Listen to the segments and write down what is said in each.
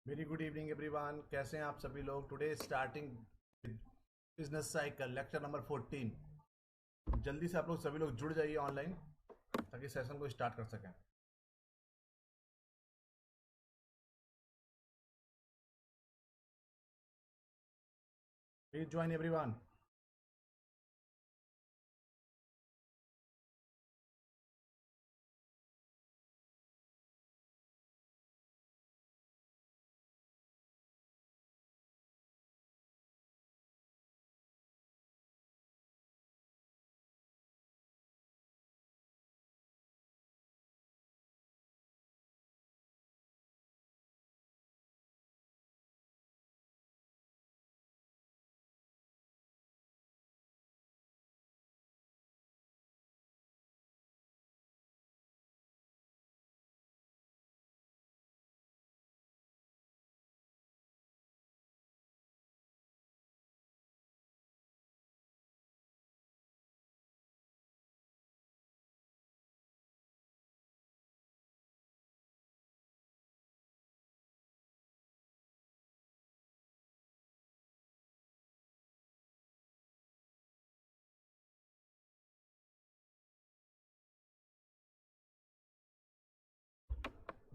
Very good evening everyone, कैसे हैं आप सभी लोग। Today starting business cycle lecture number 14। जल्दी से आप लोग सभी लोग जुड़ जाइए ऑनलाइन ताकि सेशन को स्टार्ट कर सकें। Please join everyone.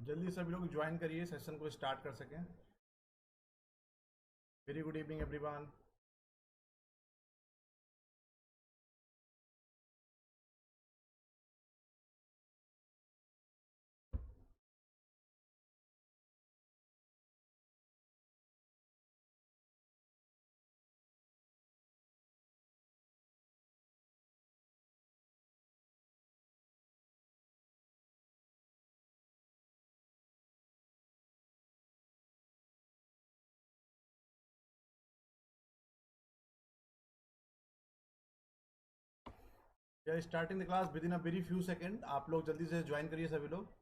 जल्दी सभी लोग ज्वाइन करिए, सेशन को स्टार्ट कर सकें। Very good evening everyone. Starting the class with in a very few second. आप लोग जल्दी से ज्वाइन करिए सभी लोग।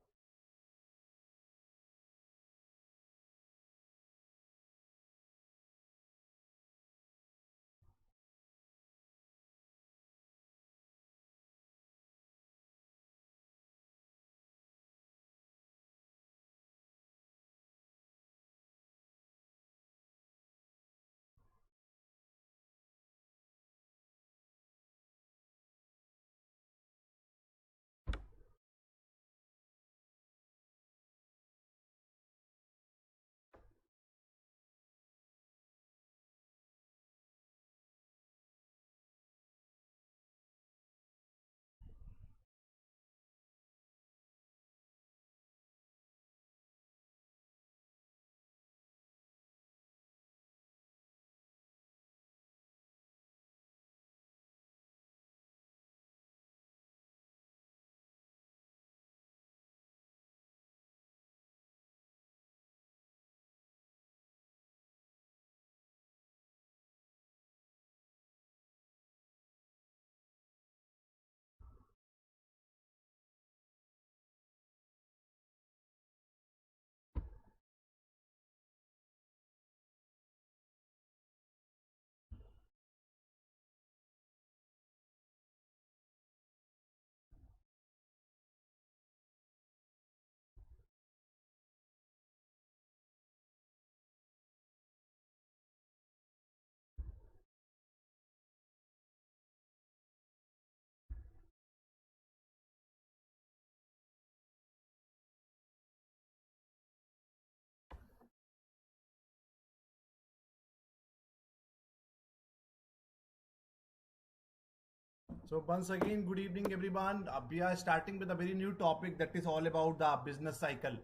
So once again, good evening everyone. We are starting with a very new topic that is all about the business cycle.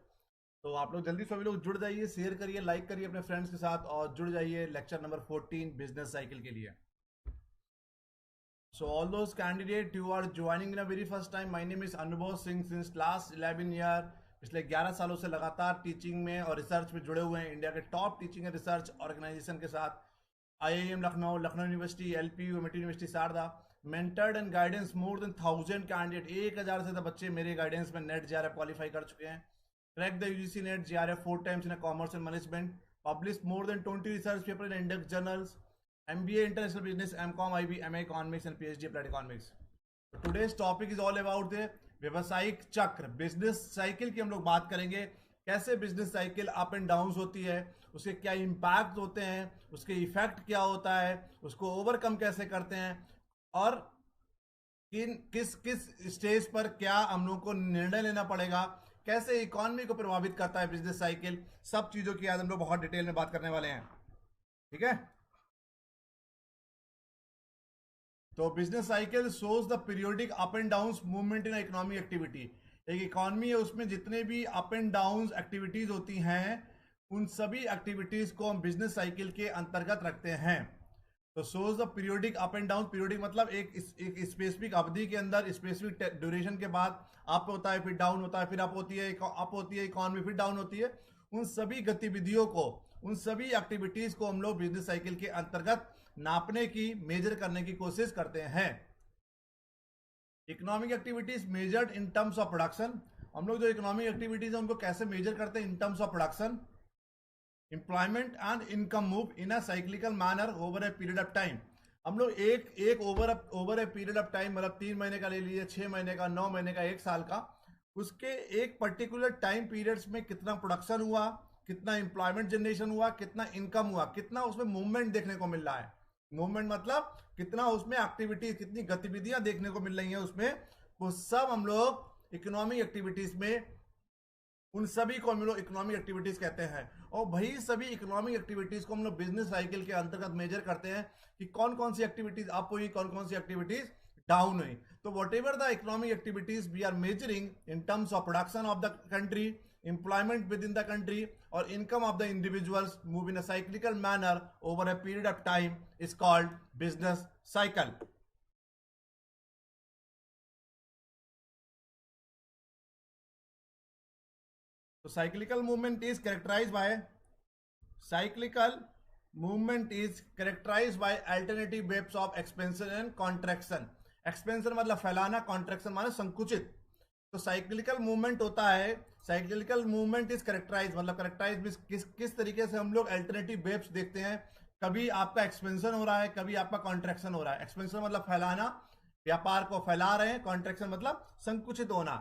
तो आप लोग जल्दी सभी लोग जुड़ जाइए, शेयर करिए, लाइक करिए अपने फ्रेंड्स के साथ और जुड़ जाइए लेक्चर नंबर 14 बिजनेस साइकिल के लिए। So all those candidates who are joining in a very first time, my name is Anubhav Singh since last 11 year। पिछले 11 सालों से लगातार टीचिंग में और रिसर्च में जुड़े हुए हैं, इंडिया के top teaching and research organisation के साथ। IIM Lucknow, Lucknow university, LPU, MIT university Sharda. Mentored and guidance more than 1000 candidate, 1000 से ज्यादा बच्चे मेरे गाइडेंस में नेट JRF क्वालिफाई कर चुके हैं। Crack the UGC net JRF 4 times in a commerce and management। Publish more than 20 research paper in index journals. MBA International Business, MCOM IB, MA Economics and PhD Applied Economics। So today's topic is all about the व्यवसायिक चक्र, business cycle की हम लोग बात करेंगे। कैसे business cycle up and down होती है, उसके क्या इम्पैक्ट होते हैं, उसके इफेक्ट क्या होता है, उसको ओवरकम कैसे करते हैं, और किस किस स्टेज पर क्या हम लोग को निर्णय लेना पड़ेगा, कैसे इकोनॉमी को प्रभावित करता है बिजनेस साइकिल, सब चीजों की आज हम लोग बहुत डिटेल में बात करने वाले हैं। ठीक है, तो business cycle shows the periodic up and down movement in economic activity. एक इकोनॉमी है, उसमें जितने भी अप एंड डाउन एक्टिविटीज होती हैं, उन सभी एक्टिविटीज को हम बिजनेस साइकिल के अंतर्गत रखते हैं। तो shows the periodic up and down, periodic मतलब एक स्पेसिफिक अवधि के अंदर स्पेसिफिक ड्यूरेशन के बाद अप होता है, फिर डाउन होता है, फिर अप होती है, इकोनॉमी फिर डाउन होती है। उन सभी गतिविधियों को, उन सभी एक्टिविटीज को हम लोग बिजनेस साइकिल के अंतर्गत नापने की, मेजर करने की कोशिश करते हैं। Economic activities measured in terms of production. हम लोग जो इकोनॉमिक एक्टिविटीज है उनको कैसे मेजर करते हैं? इन terms of production, employment and income move in a cyclical manner over a period of time. हम लोग एक over a period of time, मतलब 3 महीने का ले लीजिए, 6 महीने का, 9 महीने का, 1 साल का, उसके एक पर्टिकुलर टाइम पीरियड्स में कितना प्रोडक्शन हुआ, कितना एम्प्लॉयमेंट जनरेशन हुआ, कितना इनकम हुआ, कितना उसमें मूवमेंट देखने को मिल रहा है। मूवमेंट मतलब कितना उसमें एक्टिविटी, कितनी गतिविधियां देखने को मिल रही हैं उसमें, वो सब हम लोग इकोनॉमिक एक्टिविटीज में, उन सभी को हम लोग इकोनॉमिक एक्टिविटीज कहते हैं। और वही सभी इकोनॉमिक एक्टिविटीज को हम लोग बिजनेस साइकिल के अंतर्गत मेजर करते हैं कि कौन कौन सी एक्टिविटीज अप हुई, कौन कौन सी एक्टिविटीज डाउन हुई। तो whatever the economic activities we are measuring in terms of production of the country, employment within the country, or income of the individuals move in a cyclical manner over a period of time is called business cycle. So cyclical movement is characterized by alternative waves of expansion and contraction. expansion मतलब फैलाना, contraction माने संकुचित। तो cyclical movement होता है, cyclical movement is characterized, मतलब characterized किस तरीके से हम लोग अल्टरनेटिव वेव्स देखते हैं। कभी आपका एक्सपेंशन हो रहा है, कभी आपका कॉन्ट्रैक्शन हो रहा है। एक्सपेंशन मतलब फैलाना, व्यापार को फैला रहे हैं, कॉन्ट्रैक्शन मतलब संकुचित होना।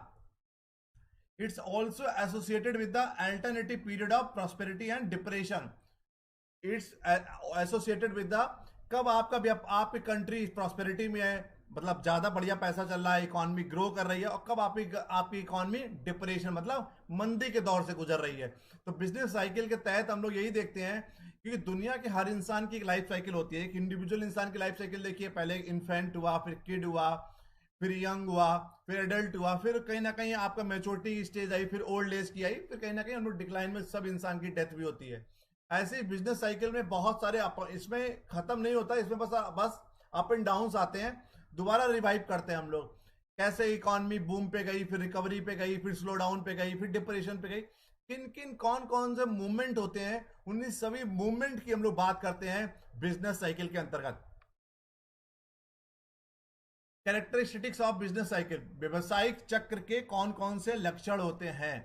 It's also associated with the alternative period of prosperity and depression. It's associated with the, कब आपकी कंट्री प्रॉस्पेरिटी में है, मतलब ज्यादा बढ़िया पैसा चल रहा है, इकोनॉमी ग्रो कर रही है, और कब आपकी इकोनॉमी डिप्रेशन मतलब मंदी के दौर से गुजर रही है। तो बिजनेस साइकिल के तहत हम लोग यही देखते हैं, क्योंकि दुनिया के हर इंसान की एक लाइफ साइकिल होती है। एक इंडिविजुअल इंसान की लाइफ साइकिल देखिए, पहले इन्फेंट हुआ, फिर किड हुआ, फिर यंग हुआ, फिर एडल्ट हुआ, फिर कहीं ना कहीं आपका मैच्योरिटी स्टेज आई, फिर ओल्ड एज की आई, फिर कहीं ना कहीं हम लोग डिक्लाइन में सब इंसान की डेथ भी होती है। ऐसे ही बिजनेस साइकिल में बहुत सारे इसमें खत्म नहीं होता, इसमें बस अप एंड डाउन आते हैं, दोबारा रिवाइव करते हैं हम लोग। कैसे इकोनॉमी बूम पे गई, फिर रिकवरी पे गई, फिर स्लो डाउन पे गई, फिर डिप्रेशन पे गई, किन किन कौन कौन से मूवमेंट होते हैं, उन्हीं सभी मूवमेंट की हम लोग बात करते हैं बिजनेस साइकिल के अंतर्गत। कैरेक्टरिस्टिक्स ऑफ बिजनेस साइकिल, व्यवसायिक चक्र के कौन कौन से लक्षण होते हैं।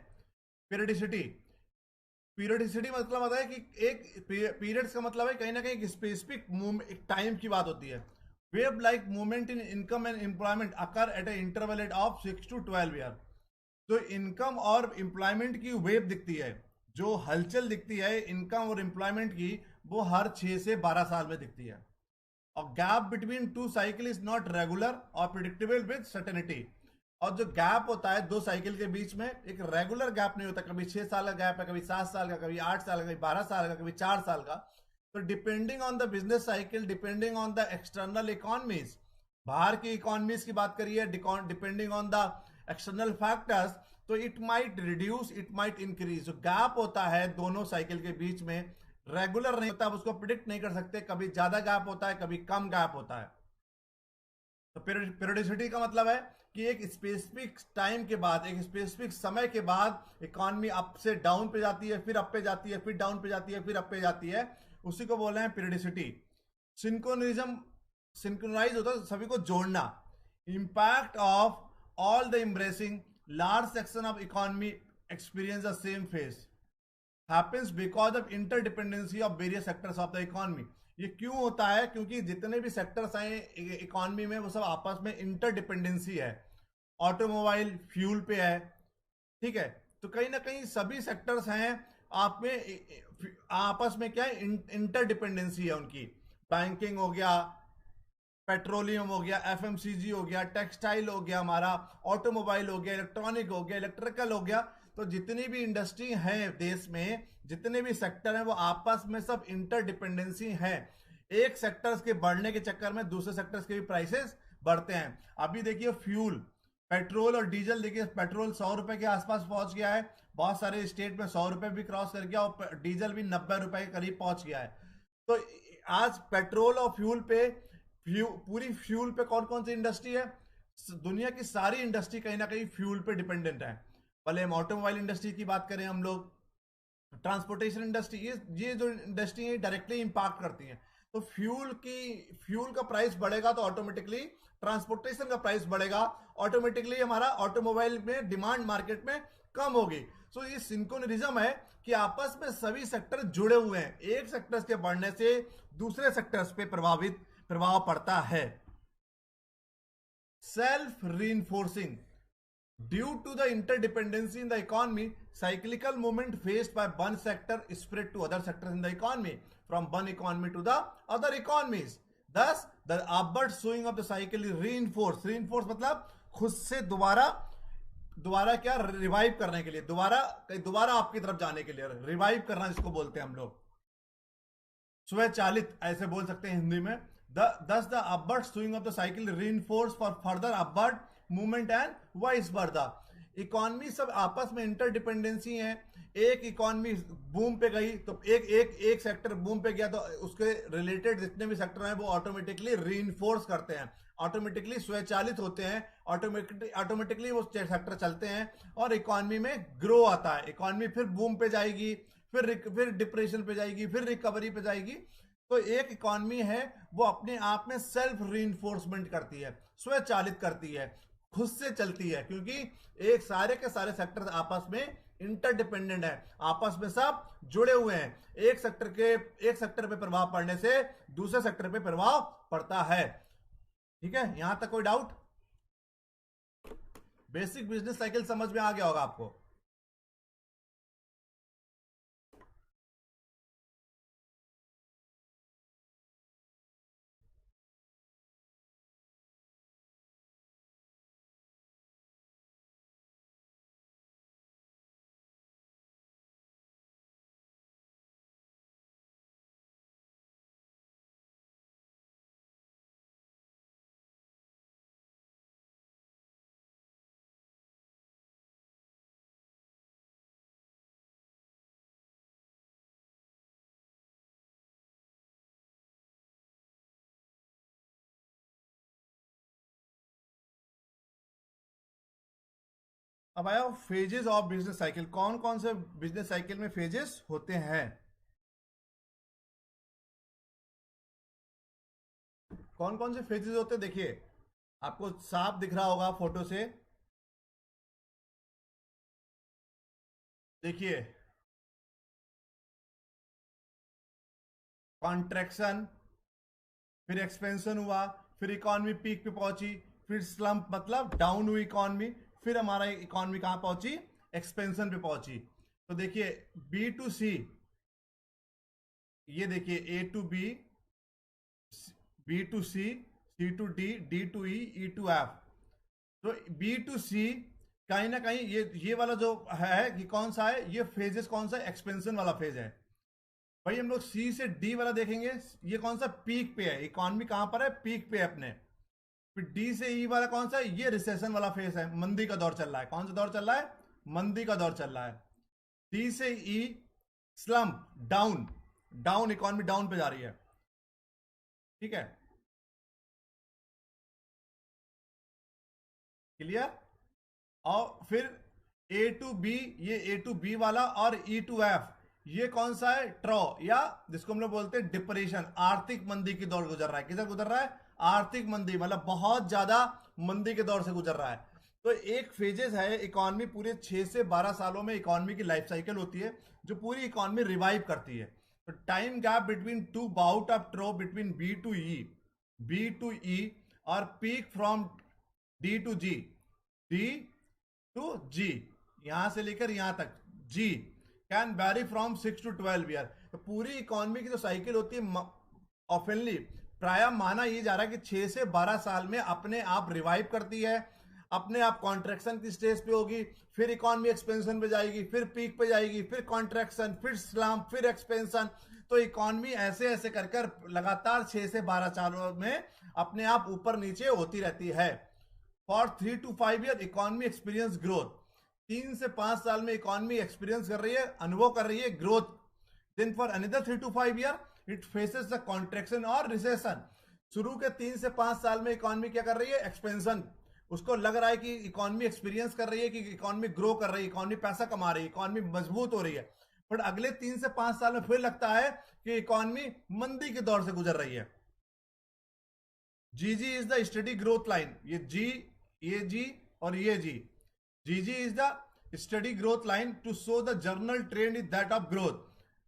पीरियडिसिटी, पीरियडिसिटी मतलब होता है कि एक पीरियड्स का मतलब है कहीं ना कहीं स्पेसिफिक एक टाइम की बात होती है। Wave like movement in income and employment occur at A interval of 6 to 12 year. तो इनकम और एम्प्लॉयमेंट की वेव दिखती है, जो हलचल दिखती है इनकम और एम्प्लॉयमेंट की, वो हर 6 से 12 साल में दिखती है। और gap between to cycle is not regular और प्रिडिक्टेबल विद सर्टेनिटी। और जो गैप होता है दो साइकिल के बीच में, एक रेगुलर गैप नहीं होता। कभी 6 साल का गैप है, कभी 7 साल का, कभी 8 साल का, कभी 12 साल का, कभी 4 साल का। तो depending on the business cycle, depending on the external economies, बाहर की इकोनॉमीज की बात करिए, depending on the external factors, तो it might reduce, it might increase. जो गैप होता है दोनों साइकिल के बीच में, रेगुलर नहीं होता, आप उसको प्रिडिक्ट नहीं कर सकते, कभी ज्यादा गैप होता है, कभी कम गैप होता है। तो पीरियडिसिटी का मतलब है कि एक स्पेसिफिक टाइम के बाद, एक स्पेसिफिक समय के बाद इकोनॉमी अप से डाउन पे जाती है, फिर अप पे जाती है, फिर डाउन पे जाती है, फिर अप पे जाती है, उसी को बोल रहे हैं पीरियडिसिटी। सिंक्रोनिज्म, सिंक्रोनाइज होता है सभी को जोड़ना। Impact of all the embracing large section of economy experience the same phase happens because of interdependency of various sectors of the economy। ये क्यों होता है? क्योंकि जितने भी सेक्टर्स आए इकोनॉमी में, वो सब आपस में इंटरडिपेंडेंसी है। ऑटोमोबाइल फ्यूल पे है, ठीक है, तो कहीं ना कहीं सभी सेक्टर्स हैं आप में आपस में क्या है, इंटरडिपेंडेंसी है उनकी। बैंकिंग हो गया, पेट्रोलियम हो गया, एफएमसीजी हो गया, टेक्सटाइल हो गया, हमारा ऑटोमोबाइल हो गया, इलेक्ट्रॉनिक हो गया, इलेक्ट्रिकल हो गया। तो जितनी भी इंडस्ट्री है देश में, जितने भी सेक्टर हैं, वो आपस में सब इंटरडिपेंडेंसी है। एक सेक्टर्स के बढ़ने के चक्कर में दूसरे सेक्टर्स के भी प्राइसेस बढ़ते हैं। अभी देखिए फ्यूल, पेट्रोल और डीजल, देखिए पेट्रोल 100 रुपए के आसपास पहुंच गया है, बहुत सारे स्टेट में 100 रुपए भी क्रॉस कर गया, और डीजल भी 90 रुपए के करीब पहुंच गया है। तो आज पेट्रोल और फ्यूल पे, पूरी फ्यूल पे कौन कौन सी इंडस्ट्री है? दुनिया की सारी इंडस्ट्री कहीं ना कहीं फ्यूल पे डिपेंडेंट है। भले हम ऑटोमोबाइल इंडस्ट्री की बात करें, हम लोग ट्रांसपोर्टेशन इंडस्ट्री, ये जो इंडस्ट्री है डायरेक्टली इंपैक्ट करती है। तो फ्यूल का प्राइस बढ़ेगा तो ऑटोमेटिकली ट्रांसपोर्टेशन का प्राइस बढ़ेगा, ऑटोमेटिकली हमारा ऑटोमोबाइल में डिमांड मार्केट में कम होगी। सो ये सिंक्रोनिज्म है कि आपस में सभी सेक्टर जुड़े हुए हैं, एक सेक्टर्स के बढ़ने से दूसरे सेक्टर्स पे प्रभाव पड़ता है। Self reinforcing, due to the interdependency in the economy, cyclical movement faced by one sector spread to other sectors in the economy, from one economy to the other economies. Thus, the upward swing of the cycle is reinforced. Reinforced मतलब खुद से दोबारा क्या, revive करने के लिए, दोबारा आपकी तरफ जाने के लिए, रिवाइव करना जिसको बोलते हैं हम लोग, स्वचालित ऐसे बोल सकते हैं हिंदी में। Thus the upward swing of the cycle reinforced for further upward movement and vice versa. Economy सब आपस में इंटरडिपेंडेंसी है। एक इकोनॉमी बूम पे गई तो एक सेक्टर बूम पे गया तो उसके रिलेटेड जितने भी सेक्टर हैं वो ऑटोमेटिकली रीइंफोर्स करते हैं, ऑटोमेटिकली स्वचालित होते हैं, ऑटोमेटिकली वो सेक्टर चलते हैं और इकोनॉमी में ग्रो आता है। इकोनॉमी फिर बूम पे जाएगी, फिर डिप्रेशन पे जाएगी, फिर रिकवरी पे जाएगी। तो एक इकोनॉमी है वो अपने आप में सेल्फ रीइंफोर्समेंट करती है, स्वचालित करती है, खुद से चलती है, क्योंकि एक सारे के सारे सेक्टर आपस में इंटरडिपेंडेंट है, आपस में सब जुड़े हुए हैं। एक सेक्टर पे प्रभाव पड़ने से दूसरे सेक्टर पे प्रभाव पड़ता है। ठीक है, यहां तक कोई डाउट? बेसिक बिजनेस साइकिल समझ में आ गया होगा आपको। अब आया फेजेस ऑफ बिजनेस साइकिल। कौन कौन से बिजनेस साइकिल में फेजेस होते हैं? कौन कौन से फेजेस होते हैं? देखिए आपको साफ दिख रहा होगा फोटो से। देखिए कॉन्ट्रैक्शन, फिर एक्सपेंशन हुआ, फिर इकोनॉमी पीक पे पहुंची, फिर स्लम्प मतलब डाउन हुई इकोनॉमी, फिर हमारा इकोनॉमी कहां पहुंची? एक्सपेंशन पे पहुंची। तो देखिए बी टू सी, ये देखिए A to B, B to C, C to D, D to E, E to F. तो बी टू सी कहीं ना कहीं ये वाला जो है कि कौन सा है, ये फेजेस कौन सा? एक्सपेंशन वाला फेज है। भाई हम लोग सी से डी वाला देखेंगे, ये कौन सा? पीक पे है, इकोनॉमी कहां पर है? पीक पे अपने। फिर डी से ई वाला कौन सा है? ये रिसेशन वाला फेज है, मंदी का दौर चल रहा है। कौन सा दौर चल रहा है? मंदी का दौर चल रहा है। डी से ई स्लम्प, डाउन इकोनॉमी डाउन पे जा रही है। ठीक है, क्लियर? और फिर ए टू बी, ये ए टू बी वाला, और ई टू एफ ये कौन सा है? ट्रॉ, या जिसको हम लोग बोलते हैं डिप्रेशन, आर्थिक मंदी की दौर गुजर रहा है। किधर गुजर रहा है? आर्थिक मंदी, मतलब बहुत ज्यादा मंदी के दौर से गुजर रहा है। तो एक फेजेस है इकोनॉमी, पूरे 6 से 12 सालों में इकोनॉमी की लाइफ साइकिल होती है जो पूरी इकोनॉमी रिवाइव करती है। तो time gap between two bouts of trough between B to E और peak from D to G, D to G. यहां से लेकर यहां तक, G can vary from 6 to 12 year. तो पूरी इकोनॉमी की जो साइकिल होती है ऑफनली प्राय माना ये जा रहा है कि 6 से 12 साल में अपने आप रिवाइव करती है, अपने आप कॉन्ट्रैक्शन की स्टेज पे होगी, फिर इकोनॉमी एक्सपेंशन पे जाएगी, फिर पीक पे जाएगी, फिर कॉन्ट्रैक्शन, फिर स्लम, फिर एक्सपेंशन। तो इकोनॉमी ऐसे ऐसे कर कर लगातार 6 से 12 सालों में अपने आप ऊपर नीचे होती रहती है। For 3 to 5 year economy experience growth, 3 से 5 साल में इकोनॉमी एक्सपीरियंस कर रही है, अनुभव कर रही है growth. Then for another 3 to 5 year it faces the contraction और रिसेशन। शुरू के 3 से 5 साल में इकोनॉमी क्या कर रही है, एक्सपेंशन। उसको लग रहा है कि इकोनॉमी एक्सपीरियंस कर रही है, कि इकोनॉमी ग्रो कर रही है, इकोनॉमी पैसा कमा रही है, इकोनॉमी मजबूत हो रही है। बट अगले 3 से 5 साल में फिर लगता है कि इकोनॉमी मंदी के दौर से गुजर रही है। GG is the steady growth line, ये जी और ये GG is the steady growth line to show the general trend is that of growth.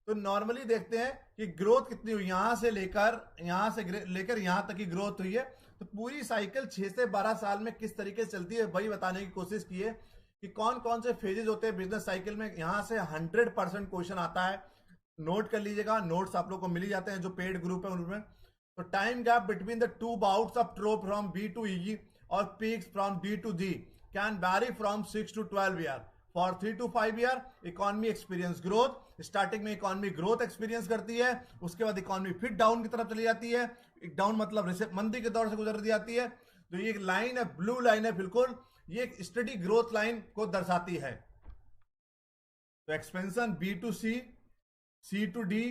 तो नॉर्मली देखते हैं कि ग्रोथ कितनी हुई, यहां से लेकर यहां तक की ग्रोथ हुई है। तो पूरी साइकिल 6 से 12 साल में किस तरीके से चलती है वही बताने की कोशिश की है कि कौन कौन से फेजेज होते हैं बिजनेस साइकिल में। यहां से 100% क्वेश्चन आता है, नोट कर लीजिएगा, नोट्स आप लोग को मिल ही जाते हैं जो पेड ग्रुप है उनमें। तो time gap between the two bouts of trough from B to E और peaks from D to G can vary from 6 to 12 year. For 3 to 5 year economy experience growth, starting में economy growth experience करती है, उसके बाद economy फिर down की तरफ चली जाती है, डाउन मतलब मंदी के दौर से गुजर जाती है। तो ये लाइन है, ब्लू लाइन है बिल्कुल, ये एक स्टडी ग्रोथ लाइन को दर्शाती है। तो expansion B to C to D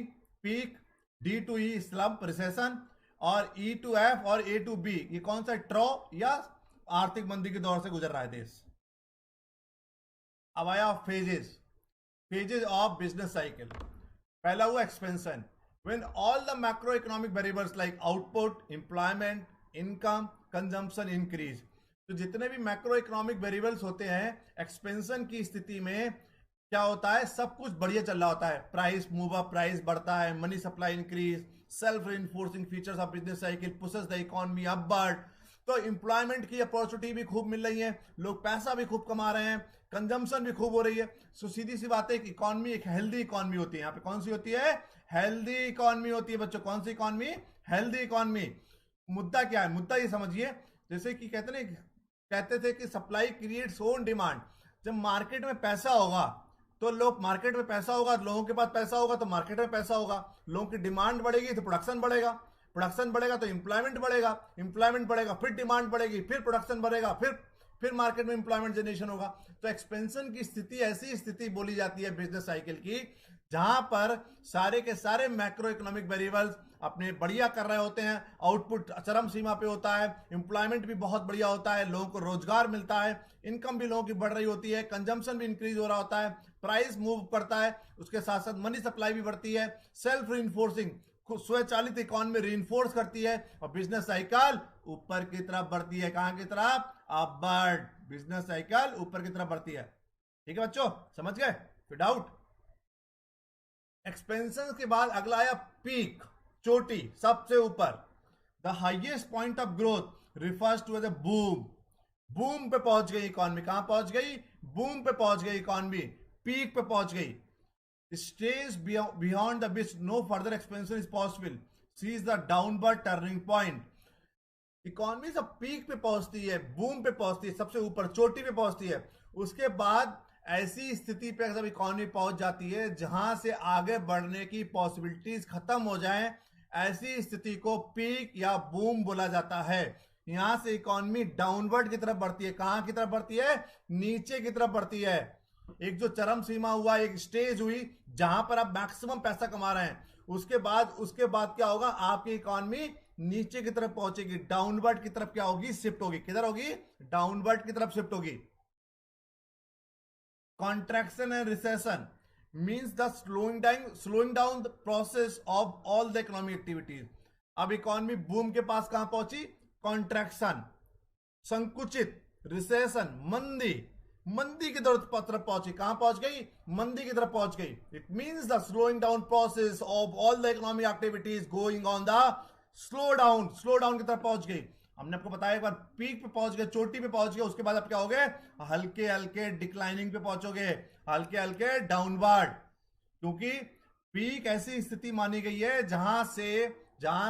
peak, D to E slump recession, और ई टू एफ और ए टू बी ये कौन सा ट्रॉ या आर्थिक मंदी के दौर से गुजर रहा है देश। अब आया फेजेज ऑफ बिजनेस साइकिल। पहला हुआ expansion, when all the macro economic variables like output, employment, income, consumption increase. तो जितने भी मैक्रो इकोनॉमिक वेरिएबल्स होते हैं एक्सपेंशन की स्थिति में क्या होता है, सब कुछ बढ़िया चल रहा होता है, प्राइस मूव अप, प्राइस बढ़ता है, money supply increase, self reinforcing features of business cycle pushes the economy upward. तो एम्प्लॉयमेंट की अपॉर्चुनिटी भी खूब मिल रही है, लोग पैसा भी खूब कमा रहे हैं, कंजम्पशन भी खूब हो रही है। सो सीधी सी बात है कि इकोनॉमी एक हेल्दी इकोनॉमी होती है। यहाँ पे कौन सी होती है, हेल्दी इकोनॉमी होती है बच्चों। कौन सी इकोनॉमी, हेल्दी इकोनॉमी। मुद्दा क्या है, मुद्दा ये समझिए, जैसे कि कहते थे कि सप्लाई क्रिएट्स ओन डिमांड। जब मार्केट में पैसा होगा तो मार्केट में पैसा होगा, लोगों के पास पैसा होगा तो मार्केट में पैसा होगा, लोगों की डिमांड बढ़ेगी तो प्रोडक्शन बढ़ेगा, प्रोडक्शन बढ़ेगा तो एम्प्लॉयमेंट बढ़ेगा, एम्प्लॉयमेंट बढ़ेगा फिर डिमांड बढ़ेगी, फिर प्रोडक्शन बढ़ेगा, फिर मार्केट में एम्प्लॉयमेंट जनरेशन होगा। तो एक्सपेंशन की स्थिति ऐसी स्थिति बोली जाती है बिजनेस साइकिल की जहां पर सारे के सारे मैक्रो इकोनॉमिक वेरिएबल्स अपने बढ़िया कर रहे होते हैं, आउटपुट चरम सीमा पे होता है, एम्प्लॉयमेंट भी बहुत बढ़िया होता है, लोगों को रोजगार मिलता है, इनकम भी लोगों की बढ़ रही होती है, कंजम्पशन भी इंक्रीज हो रहा होता है, प्राइस मूव करता है, उसके साथ साथ मनी सप्लाई भी बढ़ती है, सेल्फ रिइंफोर्सिंग स्वचालित इकोनॉमी रिइंफोर्स करती है, और बिजनेस साइकिल ऊपर की तरफ बढ़ती है। कहां की तरफ, अपवर्ड। बिजनेस साइकिल ऊपर की तरफ बढ़ती है। ठीक है बच्चों, समझ गए, फिर डाउट। एक्सपेंशन के बाद अगला आया पीक, चोटी, सबसे ऊपर। The highest point of growth refers to as a boom. Boom पे पहुंच गई इकोनॉमी, कहां पहुंच गई, बूम पे पहुंच गई इकोनॉमी, पीक पे पहुंच गई। Stage beyond the which no further expansion is possible, she is the downward turning point. Economy सब पीक पे पहुंचती है, बूम पे पहुंचती है, सबसे ऊपर चोटी पे पहुंचती है। उसके बाद ऐसी स्थिति पे जब इकोनॉमी पहुंच जाती है जहां से आगे बढ़ने की पॉसिबिलिटीज खत्म हो जाएं, ऐसी स्थिति को पीक या बूम बोला जाता है। यहां से इकोनॉमी डाउनवर्ड की तरफ बढ़ती है। कहां की तरफ बढ़ती है, नीचे की तरफ बढ़ती है। एक जो चरम सीमा हुआ, एक स्टेज हुई जहां पर आप मैक्सिमम पैसा कमा रहे हैं, उसके बाद क्या होगा, आपकी इकोनॉमी नीचे की तरफ पहुंचेगी, डाउनवर्ड की तरफ क्या होगी, शिफ्ट होगी। किधर होगी, डाउनवर्ड की तरफ शिफ्ट होगी। Contraction and recession means the slowing down the process of all the economic activities. अब इकोनॉमी बूम के पास कहां पहुंची, कॉन्ट्रैक्शन, संकुचित, रिसेशन, मंदी की तरफ पहुंची। कहां पहुंच गई, मंदी की तरफ पहुंच गई। It means the slowing down process of all the economic activities going on the slow down की तरफ पहुंच गई। हमने आपको बताया एक बार पीक पे पहुंच गए, चोटी पे पहुंच गए, उसके बाद आप क्या हो गए, हल्के हल्के डिक्लाइनिंग पे पहुंचोगे, हल्के हल्के डाउनवर्ड। क्योंकि पीक ऐसी स्थिति मानी गई है जहां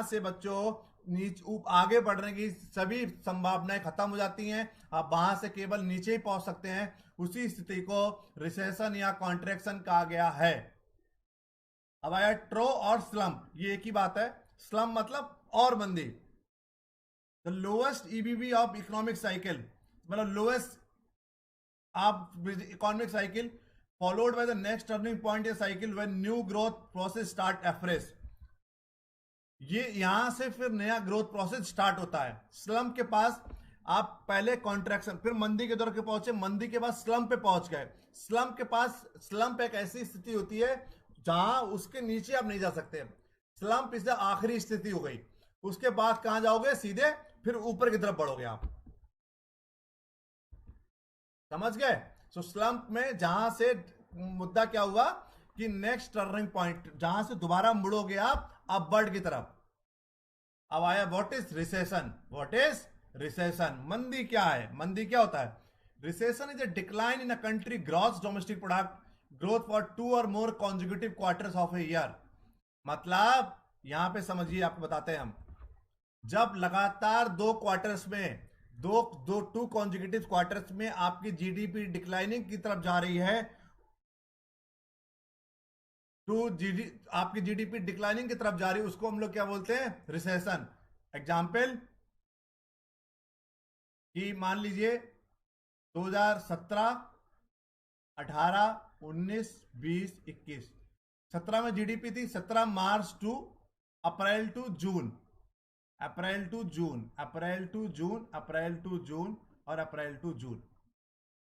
से बच्चों आगे बढ़ने की सभी संभावनाएं खत्म हो जाती हैं, आप वहां से केवल नीचे ही पहुंच सकते हैं। उसी स्थिति को रिसेशन या कॉन्ट्रैक्शन कहा गया है। अब आया ट्रो और स्लम्प, ये एक ही बात है। स्लम्प मतलब और मंदी। The lowest ebb of economic cycle, मतलब लोएस्ट आप economic cycle followed by the next turning point या cycle when new growth process start afresh. ये यहां से फिर नया ग्रोथ प्रोसेस स्टार्ट होता है। स्लम्प के पास आप पहले कॉन्ट्रैक्शन, फिर मंदी के दौर के पहुंचे, मंदी के बाद स्लम्प पे पहुंच गए। स्लम्प के पास, स्लम्प एक ऐसी स्थिति होती है जहां उसके नीचे आप नहीं जा सकते। स्लम्प इससे आखिरी स्थिति हो गई, उसके बाद कहां जाओगे, सीधे फिर ऊपर की तरफ बढ़ोगे आप, समझ गए। सो स्लम्प में जहां से मुद्दा क्या हुआ कि नेक्स्ट टर्निंग पॉइंट, जहां से दोबारा मुड़ोगे आप अपवर्ड की तरफ। अब आया what is recession. What is recession, मंदी क्या है, मंदी क्या होता है। Recession is a decline in a country gross domestic product growth for 2 और more consecutive quarters of a year. मतलब यहां पे समझिए, आपको बताते हैं हम, जब लगातार 2 क्वार्टर्स में, टू कॉन्जिक्यूटिव क्वार्टर्स में आपकी जीडीपी डिक्लाइनिंग की तरफ जा रही है, आपकी जीडीपी डिक्लाइनिंग की तरफ जा रही है, उसको हम लोग क्या बोलते हैं, रिसेशन। एग्जाम्पल कि मान लीजिए 2017, 18, 19, 20, 21, 17 में जीडीपी थी 17 March to April to June, April to June, April to June, April to June और अप्रैल टू जून,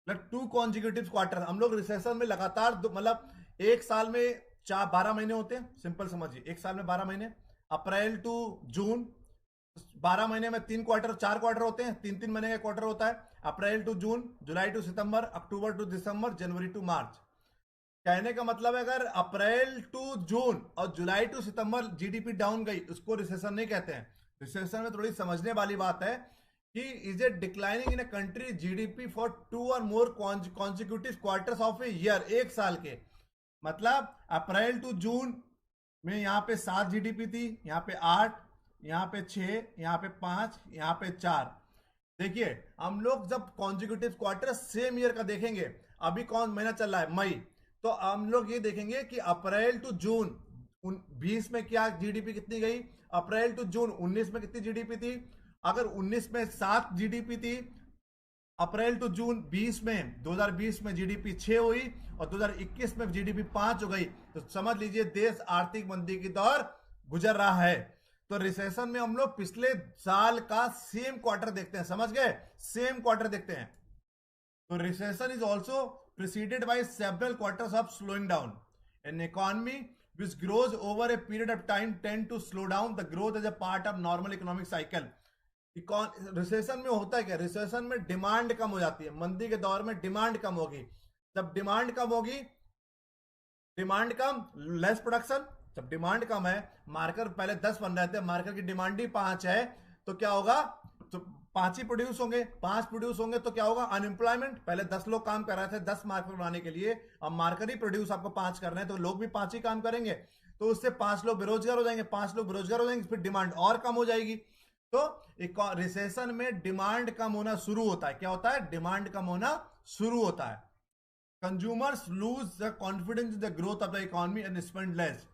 मतलब 2 कॉन्जिक्यूटिव क्वार्टर। हम लोग रिसेशन में लगातार मतलब एक साल में 12 महीने होते हैं, सिंपल समझिए, एक साल में 12 महीने, अप्रैल टू जून 12 महीने में 3 क्वार्टर, 4 क्वार्टर होते हैं, 3 महीने का क्वार्टर होता है। April to June, July to September, October to December, January to March. कहने का मतलब है अगर अप्रैल टू जून और July to September GDP down गई, उसको रिसेशन नहीं कहते हैं। रिसेशन में थोड़ी समझने वाली बात है कि is it declining in a country GDP for 2 और more consecutive quarters of a year, एक साल के। मतलब अप्रैल टू जून में यहां पे 7 जीडीपी थी, यहां पे 8, यहां पे 6, यहां पे 5, यहां पे 4। देखिए हम लोग जब कॉन्जिक्यूटिव क्वार्टर सेम ईयर का देखेंगे, अभी कौन महीना चल रहा है, मई, तो हम लोग ये देखेंगे कि अप्रैल टू जून 20 में क्या जीडीपी कितनी गई, अप्रैल टू जून 19 में कितनी जीडीपी थी। अगर 19 में 7 जीडीपी थी, अप्रैल टू जून 20 में, 2020 में जीडीपी 6 हुई और 2021 में जीडीपी 5 हो गई, तो समझ लीजिए देश आर्थिक मंदी की दौर गुजर रहा है। तो रिसेशन में हम लोग पिछले साल का सेम क्वार्टर देखते हैं, समझ गए, सेम क्वार्टर देखते हैं। तो recession is also preceded by several quarters of slowing down. An economy which grows over a period of time tend to slow down the growth as a part of normal economic cycle। Recession में होता है क्या, recession में demand कम हो जाती है, मंदी के दौर में डिमांड कम होगी। जब डिमांड कम होगी, डिमांड कम, लेस प्रोडक्शन। जब डिमांड कम है, मार्कर पहले 10 बन रहे थे, मार्कर की डिमांड ही 5 है, तो क्या होगा, तो 5 ही प्रोड्यूस होंगे, 5 प्रोड्यूस होंगे तो क्या होगा, अनएम्प्लॉयमेंट। पहले 10 लोग काम कर रहे थे 10 मार्कर बनाने के लिए, अब मार्कर ही प्रोड्यूस आपको 5 कर रहे हैं, तो लोग भी 5 ही काम करेंगे, तो उससे 5 लोग बेरोजगार हो जाएंगे, 5 लोग बेरोजगार हो जाएंगे, फिर डिमांड और कम हो जाएगी। तो रिसेशन में डिमांड कम होना शुरू होता है। क्या होता है, डिमांड कम होना शुरू होता है। Consumers lose the confidence in the growth of the economy and spend less.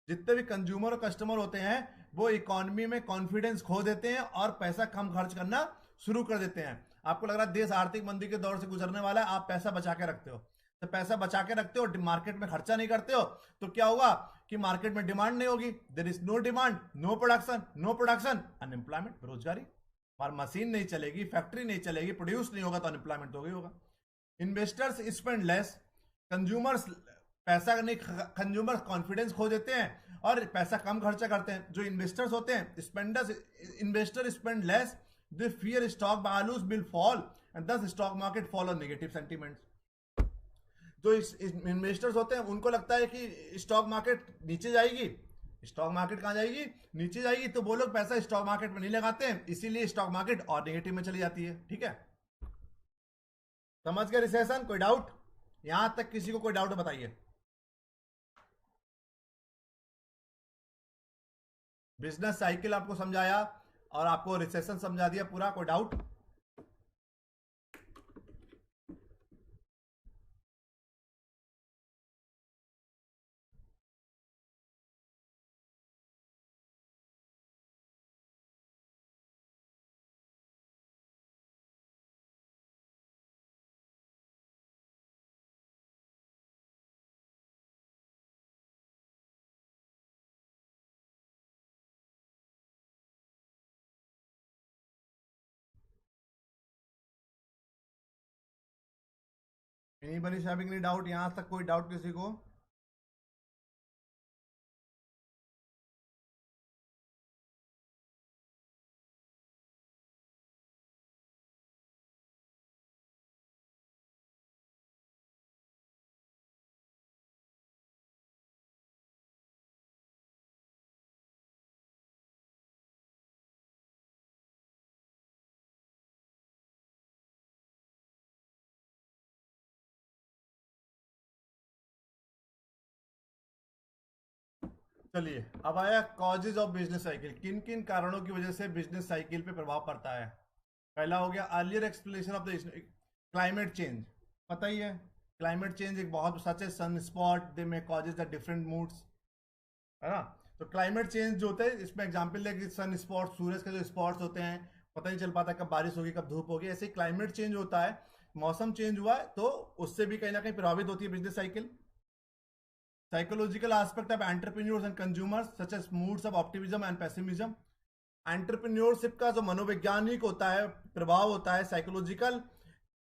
जितने भी कंज्यूमर और कस्टमर होते हैं वो इकोनॉमी में कॉन्फिडेंस खो देते हैं और पैसा कम खर्च करना शुरू कर देते हैं। आपको लग रहा है देश आर्थिक मंदी के दौर से गुजरने वाला है, आप पैसा बचा के रखते हो, तो पैसा बचा के रखते हो, मार्केट में खर्चा नहीं करते हो, तो क्या होगा कि मार्केट में डिमांड नहीं होगी, there is no demand, no production, no production, unemployment, बेरोजगारी। और मशीन नहीं चलेगी, फैक्ट्री नहीं चलेगी, प्रोड्यूस नहीं होगा, तो अनएम्प्लॉयमेंट तो होगा। इन्वेस्टर्स स्पेंड लेस, कंज्यूमर्स पैसा नहीं, कंज्यूमर्स कॉन्फिडेंस खो देते हैं और पैसा कम खर्चा करते हैं। जो इन्वेस्टर्स होते हैं, spenders, investor spend less, they fear stock values will fall and thus stock market follow negative sentiments. जो इन्वेस्टर्स होते हैं उनको लगता है कि स्टॉक मार्केट नीचे जाएगी, स्टॉक मार्केट कहां जाएगी? नीचे जाएगी। तो वो लोग पैसा स्टॉक मार्केट में नहीं लगाते हैं, इसीलिए स्टॉक मार्केट और नेगेटिव में चली जाती है। ठीक है, समझ गए रिसेशन? कोई डाउट? यहां तक किसी को कोई डाउट बताइए। बिजनेस साइकिल आपको समझाया और आपको रिसेशन समझा दिया पूरा। कोई doubt? Anybody having any doubt? यहां तक कोई डाउट किसी को? चलिए, अब आया कॉजेज ऑफ बिजनेस साइकिल। किन किन कारणों की वजह से बिजनेस साइकिल पे प्रभाव पड़ता है? पहला हो गया earlier explanation of the climate change. पता ही है, क्लाइमेट चेंज एक बहुत सच है। सन स्पॉट दे में कॉजेज द डिफरेंट मूड्स, है ना? तो क्लाइमेट चेंज जो होता है, इसमें एग्जांपल है कि सन स्पॉट, सूरज के जो स्पॉट्स होते हैं, पता नहीं चल पाता कब बारिश होगी कब धूप होगी। ऐसे क्लाइमेट चेंज होता है, मौसम चेंज हुआ है तो उससे भी कहीं ना कहीं प्रभावित होती है business cycle. Psychological aspect of entrepreneurs and consumers such as moods of optimism and pessimism। Entrepreneurship का जो मनोवैज्ञानिक होता है, प्रभाव होता है, साइकोलॉजिकल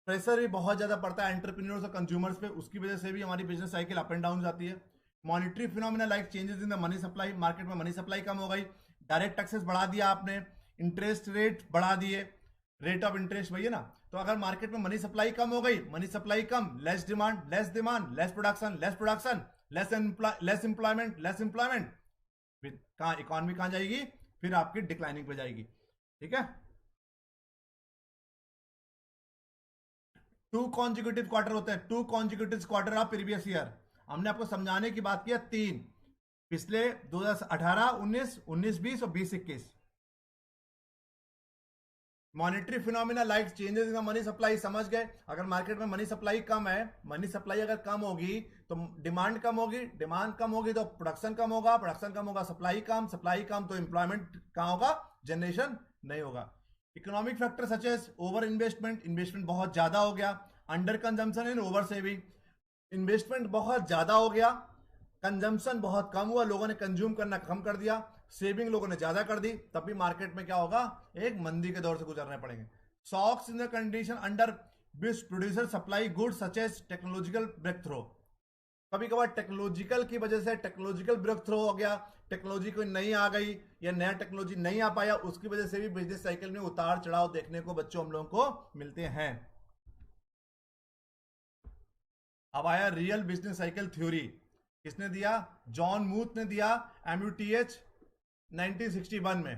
प्रेशर भी बहुत ज्यादा पड़ता है एंटरप्रेन्योर्स और कंज्यूमर्स पे। उसकी वजह से भी हमारी business cycle up and down जाती है। Monetary phenomena like changes in the money supply. Market में मनी सप्लाई कम हो गई, डायरेक्ट टैक्सेस बढ़ा दिया आपने, इंटरेस्ट रेट बढ़ा दिए, रेट ऑफ इंटरेस्ट भैया ना। तो अगर मार्केट में मनी सप्लाई कम हो गई, मनी सप्लाई कम, less demand, less production, less employment, कहां इकोनॉमी कहां जाएगी? फिर आपकी डिक्लाइनिंग पे जाएगी। ठीक है, 2 कॉन्जिक्यूटिव क्वार्टर होते हैं, 2 consecutive quarter of previous year. हमने आपको समझाने की बात किया 3, पिछले 2018, 19, 19-20 और 20-21। Monetary phenomena like changes in money supply, समझ गए? अगर मार्केट में मनी सप्लाई कम है, मनी सप्लाई अगर कम होगी तो डिमांड कम होगी, डिमांड कम होगी तो प्रोडक्शन कम होगा, प्रोडक्शन कम होगा, सप्लाई कम तो एम्प्लॉयमेंट कहां होगा? जनरेशन नहीं होगा। Economic factor such as over investment, investment बहुत ज्यादा हो गया, under consumption and over saving. Investment बहुत ज्यादा हो गया, कंजम्पशन बहुत कम हुआ, लोगों ने कंज्यूम करना कम कर दिया, सेविंग लोगों ने ज्यादा कर दी, तब भी मार्केट में क्या होगा? एक मंदी के दौर से गुजरने पड़ेंगे। Shocks in the condition under which producer supply goods such as technological breakthrough. कभी कभार टेक्नोलॉजिकल की वजह से टेक्नोलॉजिकल ब्रेक थ्रो हो गया, टेक्नोलॉजी कोई नई आ गई या नया टेक्नोलॉजी नहीं आ पाया, उसकी वजह से भी बिजनेस साइकिल में उतार चढ़ाव देखने को बच्चों हम लोगों को मिलते हैं। अब आया रियल बिजनेस साइकिल थ्योरी। किसने दिया? जॉन मूथ ने दिया, MUTH 1961 में।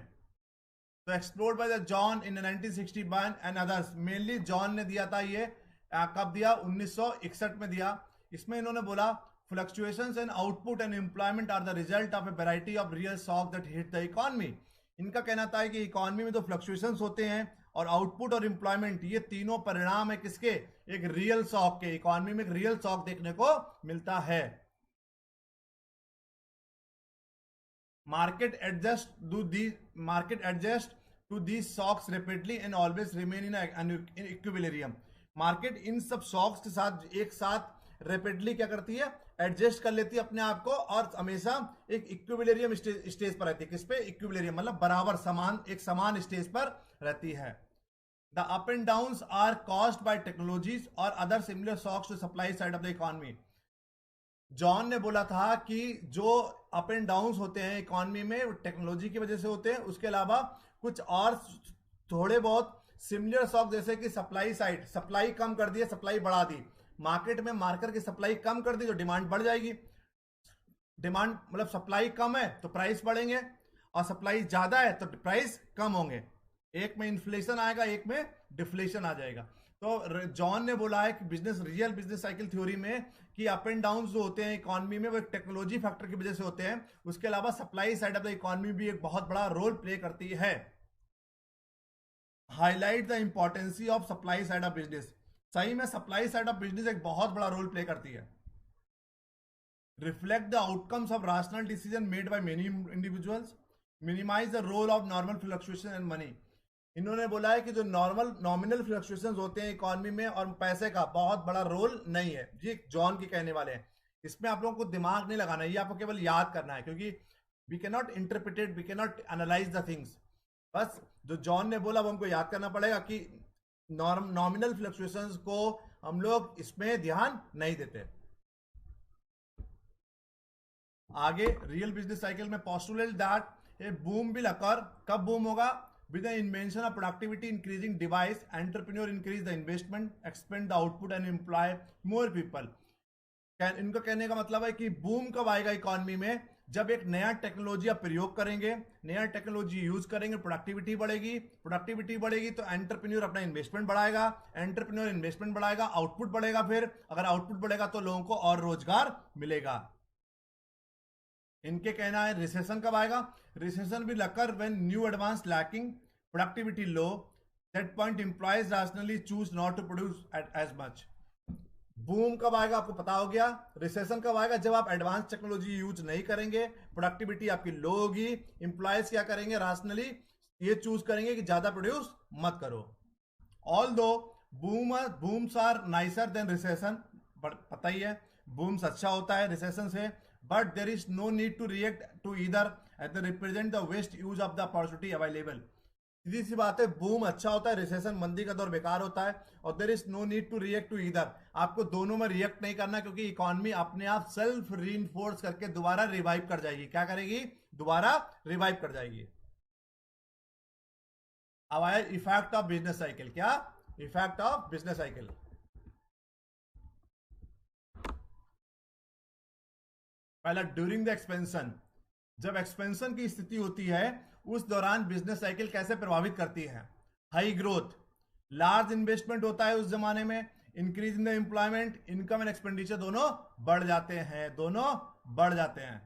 तो explored by the John in 1961 and others. Mainly John ने दिया था ये। कब दिया? 1961 में दिया। इसमें इन्होंने बोला fluctuations in output and employment are the result of a variety of real shock that hit the economy. इनका कहना था कि इकोनॉमी में तो फ्लक्चुएशंस होते हैं और आउटपुट और एम्प्लॉयमेंट, ये तीनों परिणाम है किसके? एक रियल शॉक के। इकोनॉमी में एक रियल शॉक देखने को मिलता है। Market adjust to these shocks rapidly and always remain in equilibrium. Market इन सब शॉक्स के साथ एक साथ रैपिडली क्या करती है? एडजस्ट कर लेती है अपने आप को और हमेशा एक इक्विलिब्रियम स्टेज पर रहती है। किस पे? इक्विलिब्रियम, मतलब बराबर, समान, एक समान स्टेज पर रहती है। The up and downs are caused by technologies और other similar shocks to supply side of the economy. John ने बोला था कि जो अप एंड डाउन्स होते हैं इकोनॉमी में, टेक्नोलॉजी की वजह से होते हैं, उसके अलावा कुछ और थोड़े बहुत सिमिलर शॉक, जैसे कि सप्लाई साइड, सप्लाई कम कर दी, सप्लाई बढ़ा दी। मार्केट में मार्कर की सप्लाई कम कर दी तो डिमांड बढ़ जाएगी, डिमांड मतलब सप्लाई कम है तो प्राइस बढ़ेंगे, और सप्लाई ज्यादा है तो प्राइस कम होंगे। एक में इन्फ्लेशन आएगा, एक में डिफ्लेशन आ जाएगा। तो जॉन ने बोला है कि business real business cycle theory में कि अप एंड डाउन जो होते हैं इकोनॉमी में वो एक टेक्नोलॉजी फैक्टर की वजह से होते हैं, उसके अलावा supply side of the economy भी एक बहुत बड़ा रोल प्ले करती है। Highlight the importance of supply side of business. सही में सप्लाई साइड ऑफ बिजनेस एक बहुत बड़ा रोल प्ले करती है। Reflect the outcomes of rational decision made by many individuals, minimize the role of normal fluctuation and money. इन्होंने बोला है कि जो नॉर्मल नॉमिनल फ्लक्चुएशंस होते हैं इकोनॉमी में और पैसे का बहुत बड़ा रोल नहीं है। ये जॉन की कहने वाले हैं, इसमें आप लोगों को दिमाग नहीं लगाना है, ये आपको केवल याद करना है, क्योंकि we can not interpret, we can not analyse the things. बस जो जॉन ने बोला वो हमको याद करना पड़ेगा कि नॉमिनल फ्लक्चुएशंस को हम लोग इसमें ध्यान नहीं देते। आगे रियल बिजनेस साइकिल में postulate that a boom will occur. कब बूम होगा? With the invention of productivity increasing device, entrepreneur increase the investment, expand the output and employ more people. इनका कहने का मतलब है कि बूम कब आएगा इकोनॉमी में? जब एक नया टेक्नोलॉजी आप प्रयोग करेंगे, नया टेक्नोलॉजी यूज करेंगे, प्रोडक्टिविटी बढ़ेगी, प्रोडक्टिविटी बढ़ेगी तो एंटरप्रेन्योर अपना इन्वेस्टमेंट बढ़ाएगा, एंटरप्रेन्योर इन्वेस्टमेंट बढ़ाएगा, आउटपुट बढ़ेगा, फिर अगर आउटपुट बढ़ेगा तो लोगों को और रोजगार मिलेगा। इनके कहना है रिसेशन कब आएगा? Recession will occur when new advance lacking, productivity low, that point employers rationally choose not to produce as much. Boom कब आएगा आपको पता हो गया। रिसेशन कब आएगा? जब आप एडवांस टेक्नोलॉजी यूज नहीं करेंगे, प्रोडक्टिविटी आपकी लो होगी, एम्प्लॉयज क्या करेंगे? रैशनली ये चूज करेंगे कि ज्यादा प्रोड्यूस मत करो। Although booms are nicer than recession, पता ही है बूम्स अच्छा होता है रिसेशन से, but there is no need to react to either at the represent the waste use of the opportunity available. सीधी सी बात है, बूम अच्छा होता है, रिसेशन मंदी का दौर बेकार होता है, और there is no need to react to either. आपको दोनों में रिएक्ट नहीं करना, क्योंकि इकोनॉमी अपने आप सेल्फ रीइंफोर्स करके दोबारा रिवाइव कर जाएगी। क्या करेगी? दोबारा रिवाइव कर जाएगी। अब आया इफेक्ट ऑफ बिजनेस साइकिल। क्या इफेक्ट ऑफ बिजनेस साइकिल? पहला ड्यूरिंग द एक्सपेंशन, जब एक्सपेंशन की स्थिति होती है उस दौरान बिजनेस साइकिल कैसे प्रभावित करती है? हाई ग्रोथ, लार्ज इन्वेस्टमेंट होता है उस जमाने में, increase in the employment, income and expenditure दोनों बढ़ जाते हैं, दोनों बढ़ जाते हैं।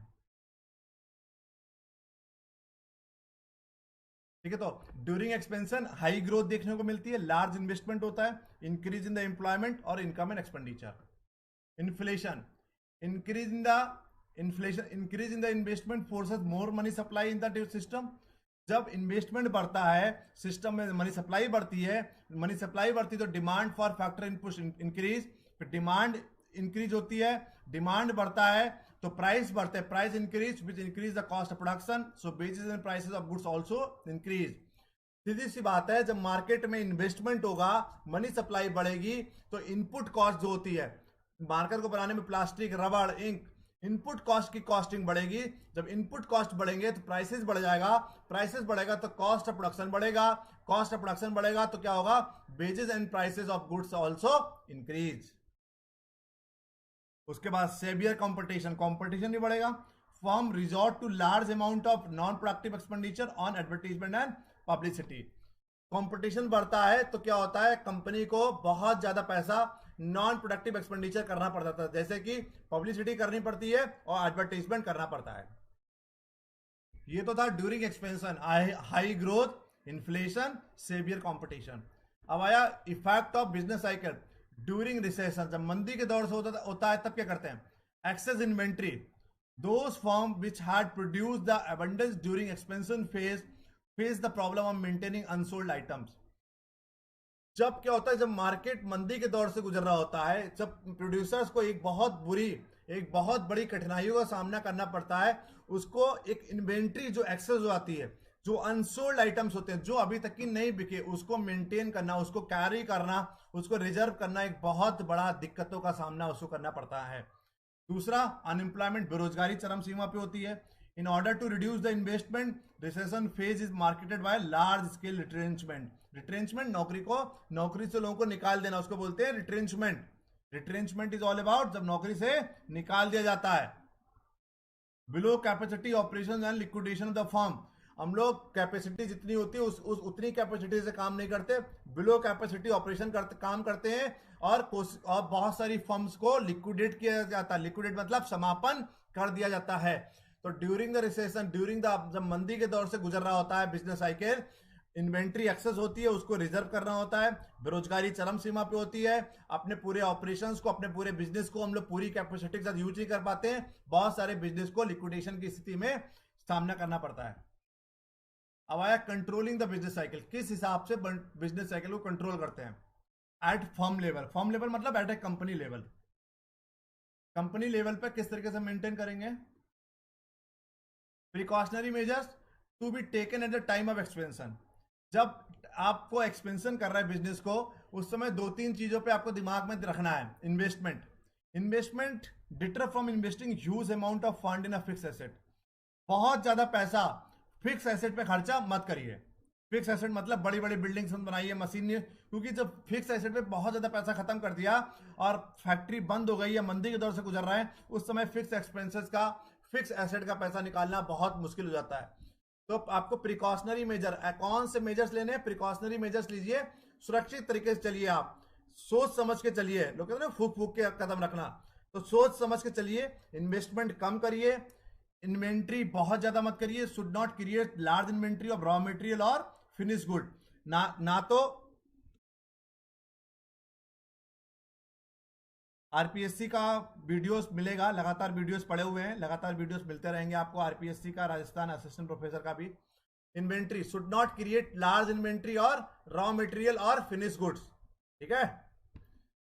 ठीक है, तो ड्यूरिंग एक्सपेंशन हाई ग्रोथ देखने को मिलती है, लार्ज इन्वेस्टमेंट होता है, इंक्रीज इन द एम्प्लॉयमेंट और income and expenditure. Inflation, increase in the increase in the investment forces more money supply in the system. जब इन्वेस्टमेंट बढ़ता है, सिस्टम में मनी सप्लाई बढ़ती है, मनी सप्लाई बढ़ती है तो demand for factor input increase, फिर डिमांड इंक्रीज होती है, डिमांड बढ़ता है तो प्राइस बढ़ते हैं, price increase which increase the cost of production, so basis and prices of goods also increase. सीधी सी बात है, जब मार्केट में इन्वेस्टमेंट होगा, मनी सप्लाई बढ़ेगी तो इनपुट कॉस्ट जो होती है मार्केट को बनाने में, प्लास्टिक, रबड़, इंक, इनपुट कॉस्ट की कॉस्टिंग बढ़ेगी। जब इनपुट कॉस्ट बढ़ेंगे तो प्राइसेस बढ़ जाएगा, प्राइसेस बढ़ेगा तो कॉस्ट ऑफ प्रोडक्शन बढ़ेगा, कॉस्ट ऑफ प्रोडक्शन बढ़ेगा तो क्या होगा? Wages and prices of goods also increase. उसके बाद सेवियर कंपटीशन, कंपटीशन भी बढ़ेगा। Firm resort to large amount of non productive expenditure on advertisement and publicity. Competition बढ़ता है तो क्या होता है? कंपनी को बहुत ज्यादा पैसा नॉन प्रोडक्टिव एक्सपेंडिचर करना पड़ता था, जैसे कि पब्लिसिटी करनी पड़ती है और एडवर्टाइजमेंट करना पड़ता है। ये तो था during expansion, high growth, inflation, severe competition. अब आया effect of business cycle during recession. जब मंदी के दौर से होता है तब क्या करते हैं? Excess inventory, those firm which had produced the abundance during expansion face the problem of maintaining unsold items. जब क्या होता है, जब मार्केट मंदी के दौर से गुजर रहा होता है, जब प्रोड्यूसर्स को एक बहुत बड़ी कठिनाइयों का सामना करना पड़ता है, उसको एक इन्वेंट्री जो एक्सेस हो आती है, जो अनसोल्ड आइटम्स होते हैं, जो अभी तक की नहीं बिके, उसको मेंटेन करना, उसको कैरी करना, उसको रिजर्व करना, एक बहुत बड़ा दिक्कतों का सामना उसको करना पड़ता है। दूसरा, अनएम्प्लॉयमेंट, बेरोजगारी चरम सीमा पे होती है। In order to reduce the investment, recession phase is marketed by large scale retrenchment. Retrenchment, नौकरी से लोगों को निकाल देना, उसको बोलते हैं retrenchment. Retrenchment is all about जब नौकरी से निकाल दिया जाता है। Below capacity operation and liquidation of the firm. हम लोग कैपेसिटी जितनी होती है उस उतनी कैपेसिटी से काम नहीं करते, बिलो कैपेसिटी ऑपरेशन काम करते हैं, और बहुत सारी फर्म्स को लिक्विडेट किया जाता है। लिक्विडेट मतलब समापन कर दिया जाता है। तो during the recession, during the, जब मंदी के दौर से गुजर रहा होता है बिजनेस साइकिल, इन्वेंट्री एक्सेस होती है, उसको रिजर्व करना होता है, बेरोजगारी चरम सीमा पे होती है, अपने पूरे ऑपरेशंस को, अपने पूरे बिजनेस को हम लोग पूरी कैपेसिटी के साथ यूज नहीं कर पाते हैं, बहुत सारे बिजनेस को लिक्विडेशन की स्थिति में सामना करना पड़ता है। अब आया कंट्रोलिंग द बिजनेस साइकिल, किस हिसाब से बिजनेस साइकिल को कंट्रोल करते हैं। At firm level, firm level मतलब at a company level, company level पे किस तरीके से मेंटेन करेंगे। Precautionary measures to be taken at the time of expansion, जब आपको एक्सपेंशन कर रहा है बिजनेस को, उस समय दो तीन चीजों पे आपको दिमाग में रखना है। Investment, investment deter from investing huge amount of fund in a fix asset, बहुत ज्यादा पैसा फिक्स एसेट पे खर्चा मत करिए। फिक्स एसेट मतलब बड़ी बड़ी बिल्डिंग्स बनाइए, मशीन, क्योंकि जब फिक्स एसेट पे बहुत ज्यादा पैसा खत्म कर दिया और फैक्ट्री बंद हो गई या मंदी के दौर से गुजर रहा है, उस समय फिक्स एक्सपेंसेस का, फिक्स एसेट का पैसा निकालना बहुत मुश्किल हो जाता है। तो आपको प्रिकॉशनरी मेजर, कौन से मेजर्स लेने हैं, प्रिकॉशनरी मेजर्स लीजिए, सुरक्षित तरीके से चलिए, आप सोच समझ के चलिए। लोग कहते हैं ना फूक फूक के कदम रखना, तो सोच समझ के चलिए। इन्वेस्टमेंट कम करिए, इन्वेंट्री बहुत ज्यादा मत करिए, should not create large inventory of raw material और फिनिश गुड। ना तो आरपीएससी का वीडियोस मिलेगा, लगातार वीडियोस पड़े हुए हैं, लगातार वीडियोस मिलते रहेंगे आपको आरपीएससी का, राजस्थान असिस्टेंट प्रोफेसर का भी। Inventory should not create large inventory और रॉ मटेरियल और फिनिश गुड्स, ठीक है।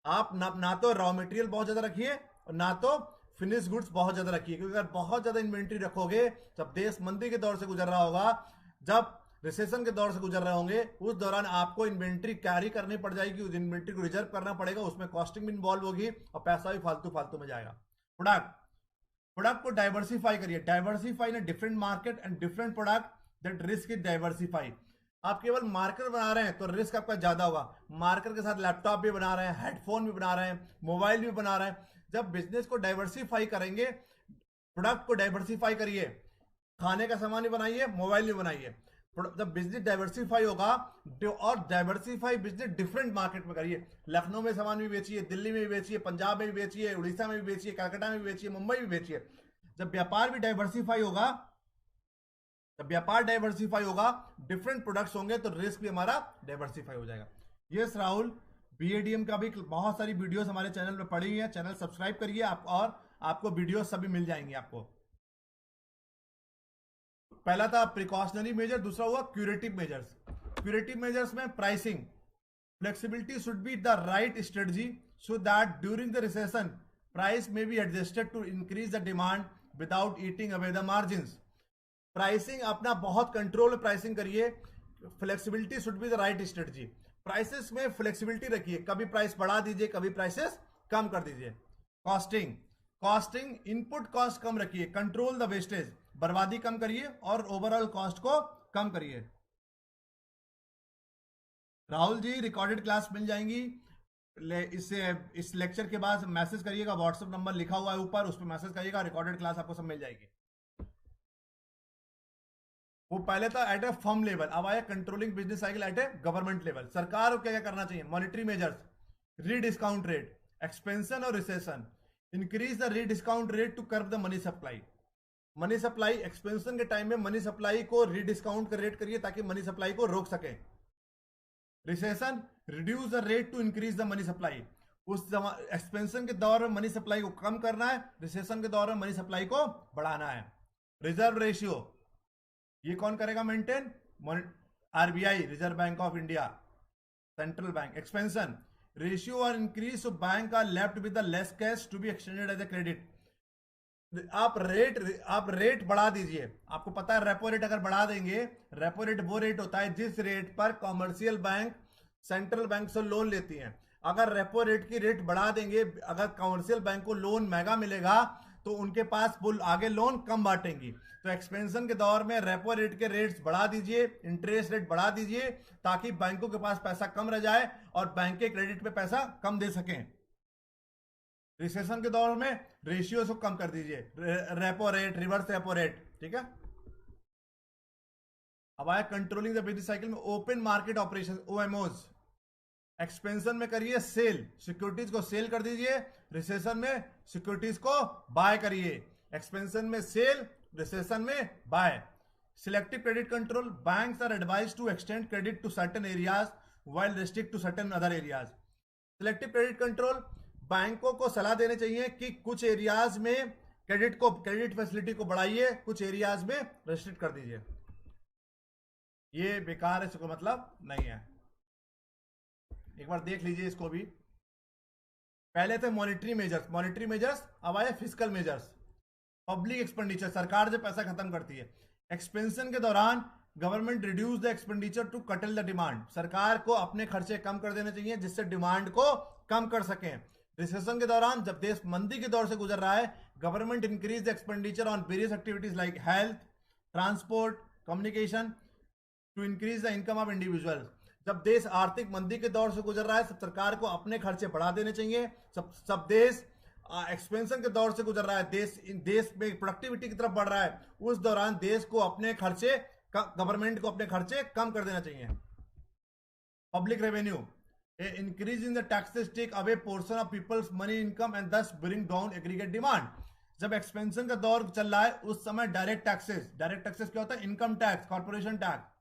आप ना तो रॉ मटेरियल बहुत ज्यादा रखिए और ना तो फिनिश गुड्स बहुत ज्यादा रखिए, क्योंकि अगर बहुत ज्यादा इन्वेंट्री रखोगे, जब देश मंदी के दौर से गुजर रहा होगा, जब रिसेशन के दौर से गुजर रहे होंगे, उस दौरान आपको इन्वेंट्री कैरी करनी पड़ जाएगी, उस इन्वेंट्री को रिजर्व करना पड़ेगा, उसमें कॉस्टिंग भी इन्वॉल्व होगी और पैसा भी फालतू फालतू में जाएगा। प्रोडक्ट, प्रोडक्ट को डाइवर्सिफाई करिए, diversify in different market and different product, that risk is diversify. आप केवल मार्कर बना रहे हैं तो रिस्क आपका ज्यादा होगा, मार्कर के साथ लैपटॉप भी बना रहे हैं, हेडफोन भी बना रहे हैं, मोबाइल भी बना रहे हैं। जब बिजनेस को डाइवर्सिफाई करेंगे, प्रोडक्ट को डाइवर्सिफाई करिए, खाने का सामान भी बनाइए, मोबाइल भी बनाइए। जब बिजनेस डाइवर्सिफाई होगा, और डाइवर्सिफाई बिजनेस डिफरेंट मार्केट में करिए, लखनऊ में सामान भी बेचिए, दिल्ली में भी बेचिए, पंजाब में भी बेचिए, उड़ीसा में भी बेचिए, कलकत्ता में भी बेचिए, मुंबई भी बेचिए। जब व्यापार भी डाइवर्सिफाई होगा, जब व्यापार डाइवर्सिफाई होगा, डिफरेंट प्रोडक्ट्स होंगे, तो रिस्क भी हमारा डाइवर्सिफाई हो जाएगा। यस राहुल, बीएडीएम का भी बहुत सारी वीडियोस हमारे चैनल पे पड़ी हुई है, चैनल सब्सक्राइब करिए आप, और आपको वीडियोस सभी मिल जाएंगे आपको। पहला था प्रिकॉशनरी मेजर, दूसरा हुआ क्यूरेटिव मेजर्स। क्यूरेटिव मेजर्स में pricing, flexibility should be the right strategy so that during the recession price may be adjusted to increase the demand without eating away the margins. Pricing अपना बहुत control में pricing करिए, flexibility should be the right strategy. Prices में flexibility रखिए, कभी price बढ़ा दीजिए, कभी प्राइसेस कम कर दीजिए। कॉस्टिंग, कॉस्टिंग इनपुट कॉस्ट कम रखिए, कंट्रोल द वेस्टेज, बर्बादी कम करिए और ओवरऑल कॉस्ट को कम करिए। राहुल जी, रिकॉर्डेड क्लास मिल जाएंगी, इससे इस लेक्चर के बाद मैसेज करिएगा, व्हाट्सएप नंबर लिखा हुआ है ऊपर, उस पर मैसेज करिएगा, रिकॉर्डेड क्लास आपको सब मिल जाएगी। वो पहले था एट ए फर्म लेवल, अब आया controlling business cycle at a government level. सरकार को क्या क्या करना चाहिए, monetary measures, rediscount rate, expansion और recession, increase the rediscount rate to curb the money supply. Money supply, expansion के टाइम में मनी सप्लाई को रीडिस्काउंट का रेट करिए ताकि मनी सप्लाई को रोक सके। Recession, reduce the rate to increase the money supply, उस एक्सपेंशन के दौर में मनी सप्लाई को कम करना है, रिसेशन के दौर में मनी सप्लाई को बढ़ाना है। रिजर्व रेशियो, ये कौन करेगा maintain, RBI, Reserve Bank of India, central bank. Expansion, ratio और increase of bank are left with the less cash to be extended as a credit. आप रेट बढ़ा दीजिए, आपको पता है रेपो रेट अगर बढ़ा देंगे, रेपो रेट वो रेट होता है जिस रेट पर कॉमर्शियल बैंक सेंट्रल बैंक से लोन लेती हैं। अगर रेपो रेट की रेट बढ़ा देंगे, अगर कॉमर्शियल बैंक को लोन महंगा मिलेगा तो उनके पास वो आगे लोन कम बांटेंगी। तो एक्सपेंशन के दौर में रेपो रेट के रेट्स बढ़ा दीजिए, इंटरेस्ट रेट बढ़ा दीजिए, ताकि बैंकों के पास पैसा कम रह जाए और बैंक के क्रेडिट पे पैसा कम दे सकें। रिसेशन के दौर में रेशियो को कम कर दीजिए, repo rate, reverse repo rate, ठीक है। अब आया कंट्रोलिंग द बिजनेस साइकिल में ओपन मार्केट ऑपरेशन, ओएमओज। एक्सपेंशन में करिए सेल, सिक्योरिटीज को सेल कर दीजिए, रिसेशन में सिक्योरिटीज को बाय करिए। एक्सपेंशन में सेल, रिसेशन में buy. Selective credit control, banks are advise to extend credit to certain areas while restrict to certain other areas. Selective credit control, बैंकों को सलाह देने चाहिए कि कुछ एरियाज में क्रेडिट फैसिलिटी को बढ़ाइए, कुछ एरियाज में रेस्ट्रिक्ट कर दीजिए। ये बेकार है, इसको मतलब नहीं है। एक बार देख लीजिए इसको भी। पहले थे मॉनिटरी मेजर्स, अब आए फिजिकल मेजर्स। पब्लिक एक्सपेंडिचर, सरकार जो पैसा खत्म करती है। एक्सपेंशन के दौरान government reduce the expenditure to curtail the demand, सरकार को अपने खर्चे कम कर देने चाहिए जिससे डिमांड को कम कर सकें। रिसेशन के दौरान जब देश मंदी के दौर से गुजर रहा है, government increase the expenditure on various activities like health, transport, communication to increase the income of individual. जब देश आर्थिक मंदी के दौर से गुजर रहा है, सब सरकार को अपने खर्चे बढ़ा देने चाहिए। सब देश एक्सपेंशन के दौर से गुजर रहा है, देश में प्रोडक्टिविटी की तरफ बढ़ रहा है, उस दौरान देश को अपने खर्चे, गवर्नमेंट को अपने खर्चे कम कर देना चाहिए। Public revenue, increase in the taxes take away portion of people's money income and thus bring down aggregate demand. जब एक्सपेंशन का दौर चल रहा है उस समय डायरेक्ट टैक्सेस क्या होता है? Income tax, corporation tax.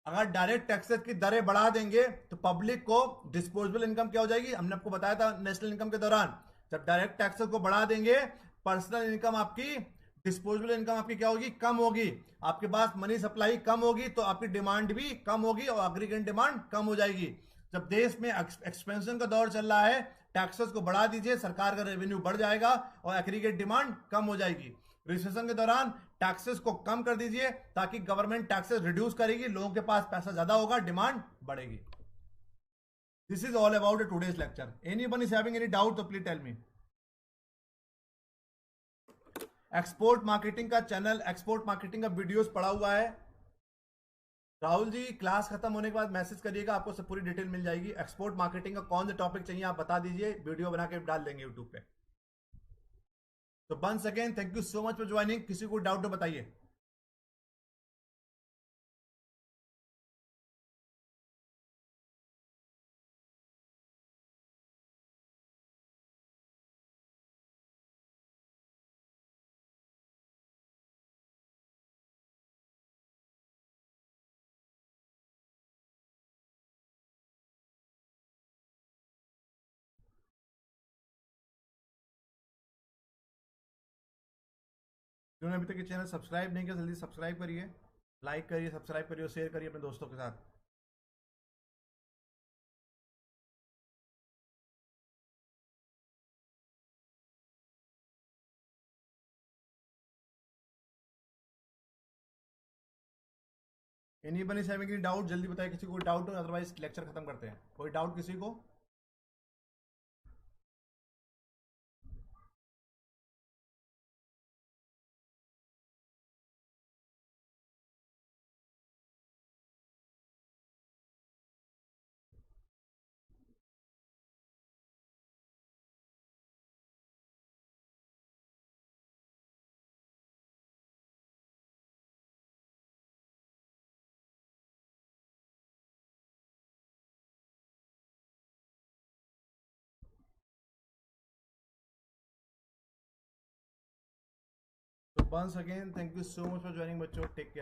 अगर डायरेक्ट टैक्सेस की दरें बढ़ा देंगे तो पब्लिक को डिस्पोजेबल इनकम क्या हो जाएगी? हमने आपको बताया था नेशनल इनकम के दौरान, जब डायरेक्ट टैक्सेस को बढ़ा देंगे, पर्सनल इनकम आपकी, डिस्पोजेबल इनकम आपकी क्या होगी? कम होगी। आपके पास मनी सप्लाई कम होगी तो आपकी डिमांड भी कम होगी और एग्रीगेट डिमांड कम हो जाएगी। जब देश में एक्सपेंशन का दौर चल रहा है, टैक्सेस को बढ़ा दीजिए, सरकार का रेवेन्यू बढ़ जाएगा और एग्रीगेट डिमांड कम हो जाएगी। रिसेशन के दौरान टैक्सेस को कम कर दीजिए ताकि गवर्नमेंट टैक्सेस रिड्यूस करेगी, लोगों के पास पैसा ज्यादा होगा, डिमांड बढ़ेगी। This is all about today's lecture. Anyone is having any doubt तो please tell me. Export marketing का चैनल, एक्सपोर्ट मार्केटिंग का वीडियोस पड़ा हुआ है। राहुल जी, क्लास खत्म होने के बाद मैसेज करिएगा, आपको सब पूरी डिटेल मिल जाएगी। एक्सपोर्ट मार्केटिंग का कौन सा टॉपिक चाहिए आप बता दीजिए, वीडियो बना के डाल देंगे यूट्यूब पे। तो once again thank you so much for joining. किसी को डाउट तो बताइए। जिन्होंने अभी तक ये चैनल सब्सक्राइब नहीं किया जल्दी सब्सक्राइब करिए, लाइक करिए, सब्सक्राइब करिए, शेयर करिए अपने दोस्तों के साथ। Anyone is having any doubt जल्दी बताइए, किसी को डाउट हो, अदरवाइज लेक्चर खत्म करते हैं। कोई डाउट किसी को? तो once again thank you so much for joining बच्चों, टेक केयर।